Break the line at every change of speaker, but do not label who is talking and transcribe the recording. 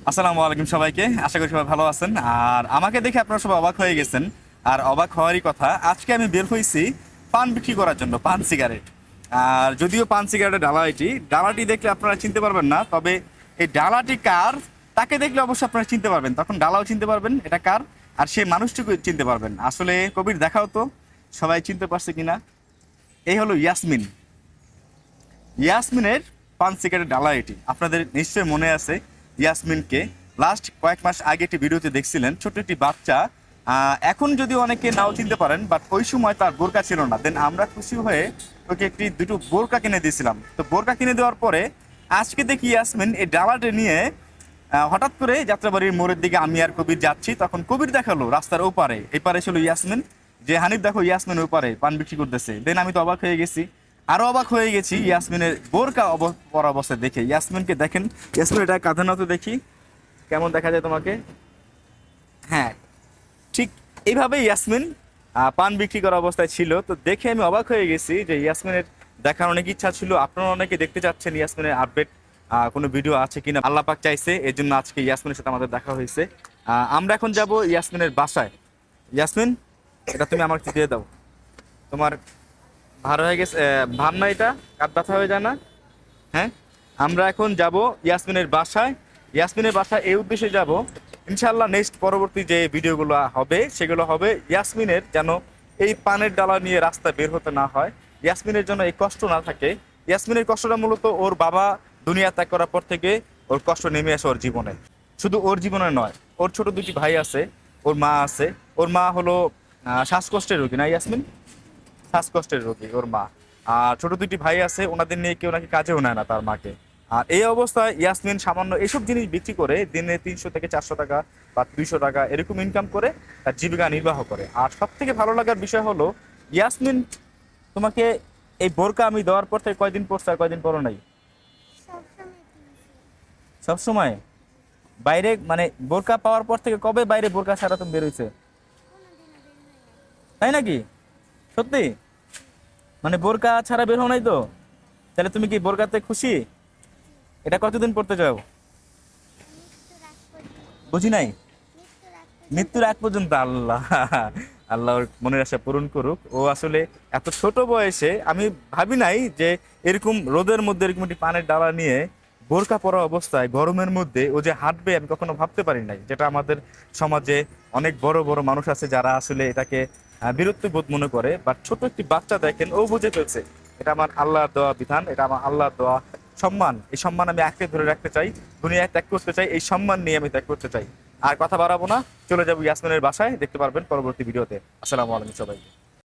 আসসালামু আলাইকুম সবাইকে। আশা করি সবাই ভালো আছেন। আর আমাকে দেখে আপনারা সবাই অবাক হয়ে গেছেন। আর অবাক হওয়ারই কথা, আজকে আমি বের হয়েছি পান বিক্রি করার জন্য, পান সিগারেট। আর যদিও পান সিগারেটের ডালাটি দেখলে আপনারা চিনতে পারবেন না, তবে এই ডালাটি কার তাকে দেখলে অবশ্যই আপনারা চিনতে পারবেন। তখন ডালাও চিনতে পারবেন এটা কার, আর সেই মানুষটিকে চিনতে পারবেন। আসলে কবির দেখাও তো সবাই চিনতে পারছে কিনা। এই হলো ইয়াসমিন। ইয়াসমিনের পান সিগারেটের ডালা এটি। আপনাদের নিশ্চয়ই মনে আছে ইয়াসমিনকে লাস্ট কয়েক মাস আগে একটি ভিডিওতে দেখছিলেন, ছোট একটি বাচ্চা। এখন যদি অনেকে নাও চিনতে পারেন, বাট ওই সময় তার বোরকা ছিল না। দেন আমরা খুশি হয়ে ওকে দুটো বোরকা কিনে দিয়েছিলাম। তো বোরকা কিনে দেওয়ার পরে আজকে দেখি ইয়াসমিন এই ডালাটা নিয়ে হঠাৎ করে যাত্রাবাড়ির মোড়ের দিকে আমি আর কবির যাচ্ছি, তখন কবির দেখালো রাস্তার ওপারে, এই পারে ছিল ইয়াসমিন, যে হানিফ দেখো ইয়াসমিন ওই পারে পান বিক্রি করতেছে। দেন আমি তো অবাক হয়ে গেছি। আরো অবাক হয়ে গেছি ইয়াসমিনের বোরকা পরা অবস্থায় দেখে। ইয়াসমিনকে দেখেন, ইয়াসমিন এটা কাঁধে না তো দেখি কেমন দেখা যায় তোমাকে। হ্যাঁ, ঠিক এইভাবে ইয়াসমিন পান বিক্রি করা অবস্থায় ছিল। তো দেখে আমি অবাক হয়ে গেছি যে ইয়াসমিনের দেখার অনেক ইচ্ছা ছিল। আপনারা অনেকে দেখতে চাচ্ছেন ইয়াসমিনের আপডেট কোনো ভিডিও আছে কিনা, আল্লাহ পাক চাইছে এর জন্য আজকে ইয়াসমিনের সাথে আমাদের দেখা হয়েছে। আমরা এখন যাব ইয়াসমিনের বাসায়। ইয়াসমিন, এটা তুমি আমাকে দিয়ে দাও। তোমার ভার হয়ে গেছে, ভার না, এটা কাঁধ ব্যথা হয়ে যায় না? হ্যাঁ, আমরা এখন যাব ইয়াসমিনের বাসায়। ইয়াসমিনের বাসায় এই উদ্দেশ্যে যাব, ইনশাল্লাহ নেক্সট পরবর্তী যে ভিডিওগুলো হবে সেগুলো হবে ইয়াসমিনের যেন এই পানের ডালা নিয়ে রাস্তায় বের হতে না হয়, ইয়াসমিনের জন্য এই কষ্ট না থাকে। ইয়াসমিনের কষ্টটা মূলত ওর বাবা দুনিয়া ত্যাগ করার পর থেকে ওর কষ্ট নেমে আসে ওর জীবনে। শুধু ওর জীবনে নয়, ওর ছোট দুটি ভাই আছে, ওর মা আছে। ওর মা হলো শ্বাসকষ্টের রোগী, না ইয়াসমিন? শ্বাসকষ্টের রোগী ওর মা। আর ছোট দুটি ভাই আছে, ওনাদের নিয়ে কেউ নাকি কাজেও নেয় না তার মাকে। আর এই অবস্থায় ইয়াসমিন সামান্য এইসব জিনিস বিক্রি করে দিনে 300 থেকে 400 টাকা বা 200 টাকা এরকম ইনকাম করে তার জীবিকা নির্বাহ করে। আর সব থেকে ভালো লাগার বিষয় হলো ইয়াসমিন, তোমাকে এই বোরকা আমি দেওয়ার পর থেকে কয়দিন পরছে আর কয়দিন পরো নাই? সব সময় বাইরে, মানে বোরকা পাওয়ার পর থেকে কবে বাইরে বোরকা ছাড়া তুমি বেরোইছে? তাই নাকি? সত্যি? মানে বোরকা ছাড়া বের হও নাই তো? তাহলে তুমি কি বোরকাতে খুশি? এটা কতদিন পড়তে চাও? বুঝি নাই। মৃত্যুর আগ পর্যন্ত? আল্লাহ, আল্লাহ ওর মনের আশা পূরণ করুক। ও আসলে এত ছোট বয়সে আমি ভাবি নাই যে এরকম রোদের মধ্যে এরকম একটি পানের ডালা নিয়ে বোরকা পরা অবস্থায় গরমের মধ্যে ও যে হাঁটবে, আমি কখনো ভাবতে পারি নাই। যেটা আমাদের সমাজে অনেক বড় বড় মানুষ আছে যারা আসলে এটাকে বিরক্তি বোধ মনে করে, বাট ছোট একটি বাচ্চা দেখেন ও বুঝে ফেলছে এটা আমার আল্লাহর দেওয়া বিধান, এটা আমার আল্লাহর দেওয়া সম্মান। এই সম্মান আমি আঁকড়ে ধরে রাখতে চাই, দুনিয়ায় ত্যাগ করতে চাই, এই সম্মান নিয়ে আমি ত্যাগ করতে চাই। আর কথা বাড়াবো না, চলে যাবো ইয়াসমিনের বাসায়, দেখতে পারবেন পরবর্তী ভিডিওতে। আসসালামু আলাইকুম সবাইকে।